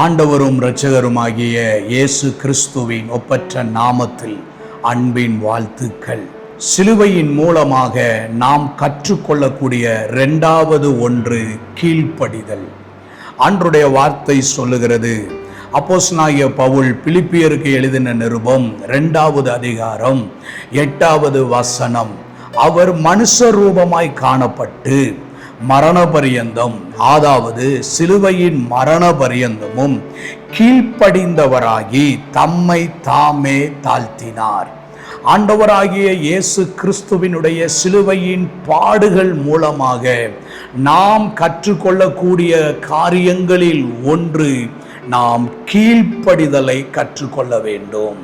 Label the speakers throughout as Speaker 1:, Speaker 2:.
Speaker 1: ஆண்டவரும் இரட்சகருமாகிய இயேசு கிறிஸ்துவின் ஒப்பற்ற நாமத்தில் அன்பின் வாழ்த்துக்கள். சிலுவையின் மூலமாக நாம் கற்றுக்கொள்ளக்கூடிய இரண்டாவது ஒன்று கீழ்ப்படிதல். ஆண்டவருடைய வார்த்தை சொல்லுகிறது, அப்போஸ்தலனாகிய பவுல் பிலிப்பியருக்கு எழுதின நிருபம் 2வது அதிகாரம் 8வது வசனம், அவர் மனுஷ ரூபமாய் காணப்பட்டு மரண பரியந்தம், அதாவது சிலுவையின் மரண பரியந்தமும் கீழ்ப்படிந்தவராகி தம்மை தாமே தாழ்த்தினார். ஆண்டவராகிய இயேசு கிறிஸ்துவினுடைய சிலுவையின் பாடுகள் மூலமாக நாம் கற்றுக்கொள்ளக்கூடிய காரியங்களில் ஒன்று, நாம் கீழ்ப்படிதலை கற்றுக்கொள்ள வேண்டும்.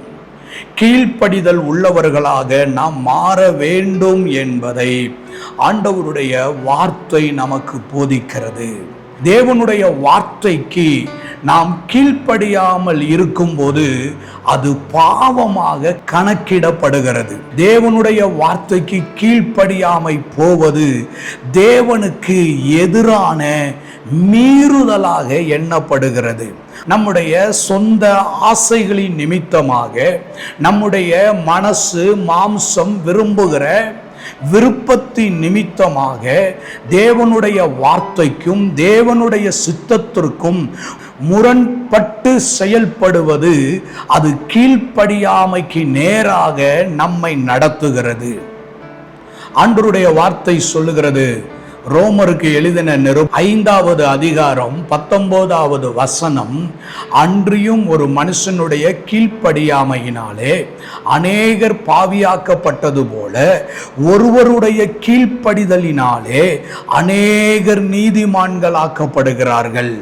Speaker 1: கீழ்ப்படிதல் உள்ளவர்களாக நாம் மாற வேண்டும் என்பதை ஆண்டவருடைய வார்த்தை நமக்கு போதிக்கிறது. தேவனுடைய வார்த்தைக்கு நாம் கீழ்ப்படியாமல் இருக்கும்போது அது பாவமாக கணக்கிடப்படுகிறது. தேவனுடைய வார்த்தைக்கு கீழ்ப்படியாமை போவது தேவனுக்கு எதிரான மீறுதலாக எண்ணப்படுகிறது. நம்முடைய சொந்த ஆசைகளின் நிமித்தமாக, நம்முடைய மனசு மாம்சம் விரும்புகிற விருப்பத்தின் நிமித்தமாக தேவனுடைய வார்த்தைக்கும் தேவனுடைய சித்தத்திற்கும் முரண்பட்டு செயல்படுவது, அது கீழ்ப்படியாமைக்கு நேராக நம்மை நடத்துகிறது. ஆண்டவருடைய வார்த்தை சொல்லுகிறது, ரோமருக்கு எழுதின நிருபம் 5வது அதிகாரம் 19வது வசனம், அன்றியும் ஒரு மனுஷனுடைய கீழ்ப்படியாமையினாலே அநேகர் பாவியாக்கப்பட்டது போல ஒருவருடைய கீழ்ப்படிதலினாலே அநேகர் நீதிமான்களாக்கப்படுகிறார்கள்.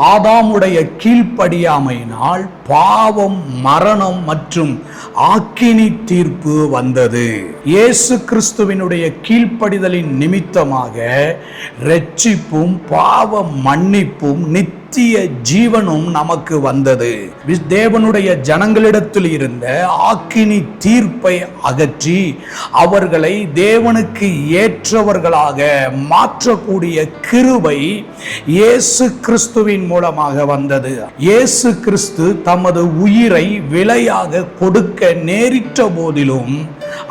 Speaker 1: ஆதாமுடைய கீழ்ப்படியாமையினால் பாவம், மரணம் மற்றும் ஆக்கினி தீர்ப்பு வந்தது. இயேசு கிறிஸ்துவினுடைய கீழ்ப்படிதலின் நிமித்தமாக இரட்சிப்பும் பாவ மன்னிப்பும் நித்திய ஜீவனும் நமக்கு வந்தது. தேவனுடைய ஜனங்களிடத்தில் இருந்த ஆக்கினி தீர்ப்பை அகற்றி அவர்களை தேவனுக்கு ஏற்றவர்களாக மாற்றக்கூடிய கிருபை இயேசு கிறிஸ்துவின் மூலமாக வந்தது. இயேசு கிறிஸ்து தமது உயிரை விலையாக கொடுக்க நேரிட்ட போதிலும்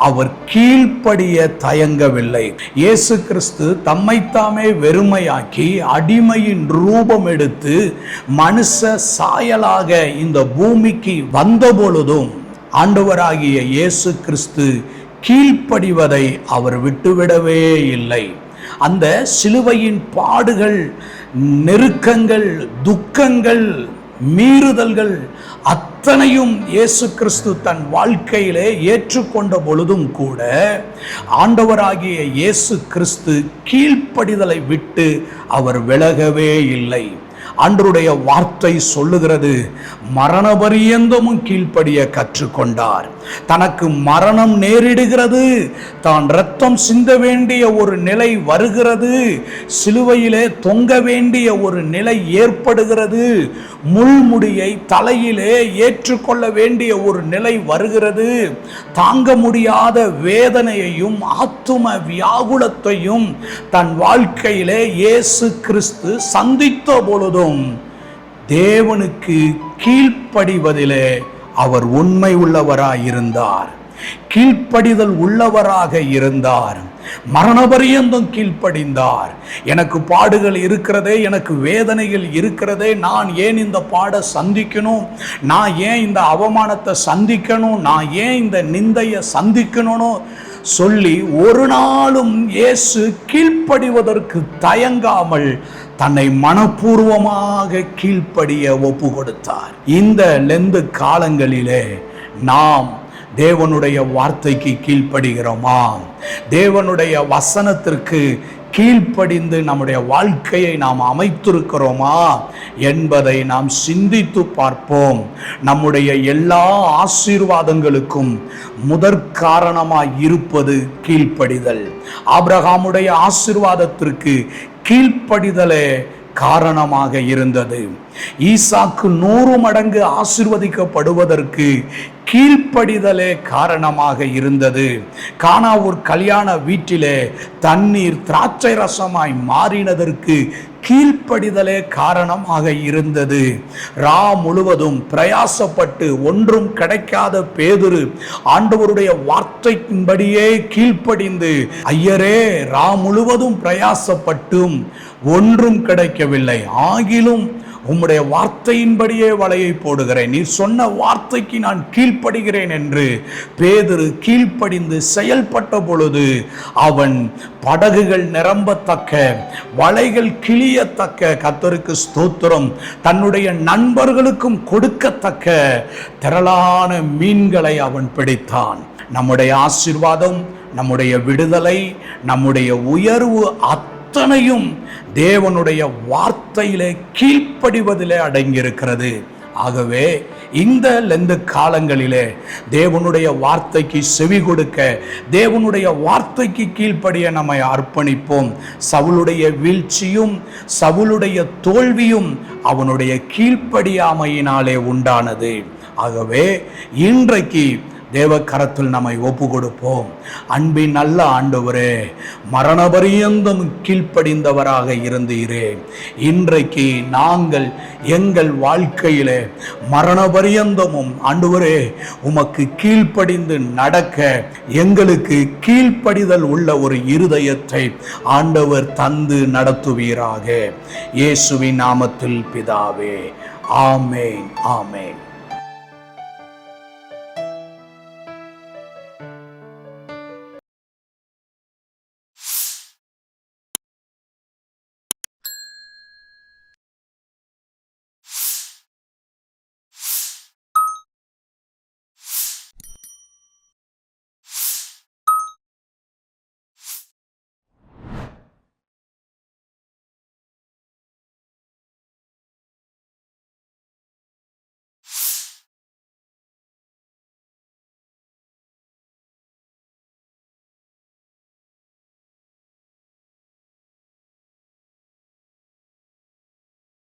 Speaker 1: அவர் கீழ்ப்படிய தயங்கவில்லை. இயேசு கிறிஸ்து தம்மைத்தாமே வெறுமையாக்கி அடிமையின் ரூபம் எடுத்து மனுஷ சாயலாக இந்த பூமிக்கு வந்த பொழுதும் ஆண்டவராகிய இயேசு கிறிஸ்து கீழ்ப்படிவதை அவர் விட்டுவிடவே இல்லை. அந்த சிலுவையின் பாடுகள், நெருக்கங்கள், துக்கங்கள், மீறுதல்கள் அத்தனையும் இயேசு கிறிஸ்து தன் வாழ்க்கையிலே ஏற்றுக்கொண்ட பொழுதும் கூட ஆண்டவராகிய இயேசு கிறிஸ்து கீழ்ப்படிதலை விட்டு அவர் விலகவே இல்லை. ஆண்டவருடைய வார்த்தை சொல்லுகிறது, மரண பரியந்தமும் கீழ்ப்படிய கற்றுக்கொண்டார். தனக்கு மரணம் நேரிடுகிறது, தான் இரத்தம் சிந்த வேண்டிய ஒரு நிலை வருகிறது, சிலுவையிலே தொங்க வேண்டிய ஒரு நிலை ஏற்படுகிறது, முள்முடியை தலையிலே ஏற்றுக்கொள்ள வேண்டிய ஒரு நிலை வருகிறது, தாங்க முடியாத வேதனையையும் ஆத்தும வியாகுலத்தையும் தன் வாழ்க்கையிலே இயேசு கிறிஸ்து சந்தித்த பொழுதும் தேவனுக்கு கீழ்ப்படிவதிலே அவர் உண்மை உள்ளவராயிருந்தார். கீழ்ப்படிதல் உள்ளவராக இருந்தார். மரண பரியந்தம் கீழ்ப்படிந்தார். எனக்கு பாடுகள் இருக்கிறதே, எனக்கு வேதனைகள் இருக்கிறதே, நான் ஏன் இந்த பாட சந்திக்கணும், நான் ஏன் இந்த அவமானத்தை சந்திக்கணும், நான் ஏன் இந்த நிந்தையை சந்திக்கணும்னு சொல்லி ஒரு நாளும் இயேசு கீழ்ப்படிவதற்கு தயங்காமல் தன்னை மனப்பூர்வமாக கீழ்ப்படிய ஒப்பு கொடுத்தார். இந்த லெந்து காலங்களிலே நாம் தேவனுடைய வார்த்தைக்கு கீழ்ப்படுகிறோமா? தேவனுடைய வசனத்திற்கு கீழ்ப்படிந்து நம்முடைய வாழ்க்கையை நாம் அமைத்திருக்கிறோமா என்பதை நாம் சிந்தித்து பார்ப்போம். நம்முடைய எல்லா ஆசீர்வாதங்களுக்கும் முதற் காரணமாய் இருப்பது கீழ்ப்படிதல். ஆபிரகாமுடைய ஆசீர்வாதத்திற்கு கீழ்ப்படிதலே காரணமாக இருந்தது. ஈசாக்கு 100 மடங்கு ஆசீர்வதிக்கப்படுவதற்கு கீழ்ப்படிதலே காரணமாக இருந்தது. கானாவூர் கல்யாண வீட்டிலே தண்ணீர் திராட்சை ரசமாய் மாறினதற்கு கீழ்ப்படிதலே காரணமாக இருந்தது. ரா முழுவதும் பிரயாசப்பட்டு ஒன்றும் கிடைக்காத பேதுரு ஆண்டவருடைய வார்த்தையின்படியே கீழ்ப்படிந்து, ஐயரே, ரா முழுவதும் பிரயாசப்பட்டும் ஒன்றும் கிடைக்கவில்லை, ஆகிலும் உம்முடைய வார்த்தையின்படியே வலையை போடுகிறேன், நீ சொன்ன வார்த்தைக்கு நான் கீழ்ப்படுகிறேன் என்று பேதுரு கீழ்ப்படிந்து செயல்பட்ட பொழுது அவன் படகுகள் நிரம்பத்தக்க, வலைகள் கிளியத்தக்க, கர்த்தருக்கு ஸ்தோத்திரம், தன்னுடைய நண்பர்களுக்கும் கொடுக்கத்தக்க திரளான மீன்களை அவன் பிடித்தான். நம்முடைய ஆசீர்வாதம், நம்முடைய விடுதலை, நம்முடைய உயர்வு அத்தனையும் தேவனுடைய வார்த்தையிலே கீழ்ப்படிவதிலே அடங்கியிருக்கிறது. ஆகவே இந்த லெந்து காலங்களிலே தேவனுடைய வார்த்தைக்கு செவி கொடுக்க, தேவனுடைய வார்த்தைக்கு கீழ்ப்படிய நம்மை அர்ப்பணிப்போம். சவுலுடைய வீழ்ச்சியும் சவுலுடைய தோல்வியும் அவனுடைய கீழ்ப்படியாமையினாலே உண்டானது. ஆகவே இன்றைக்கு தேவ கரத்தில் நம்மை ஒப்பு கொடுப்போம். அன்பின் நல்ல ஆண்டவரே, மரண பரியந்தம் கீழ்ப்படிந்தவராக இருந்தீரே, இன்றைக்கு நாங்கள் எங்கள் வாழ்க்கையிலே மரண பரியந்தமும் ஆண்டவரே உமக்கு கீழ்ப்படிந்து நடக்க எங்களுக்கு கீழ்ப்படிதல் உள்ள ஒரு இருதயத்தை ஆண்டவர் தந்து நடத்துவீராக. இயேசுவின் நாமத்தில் பிதாவே, ஆமேன், ஆமேன்.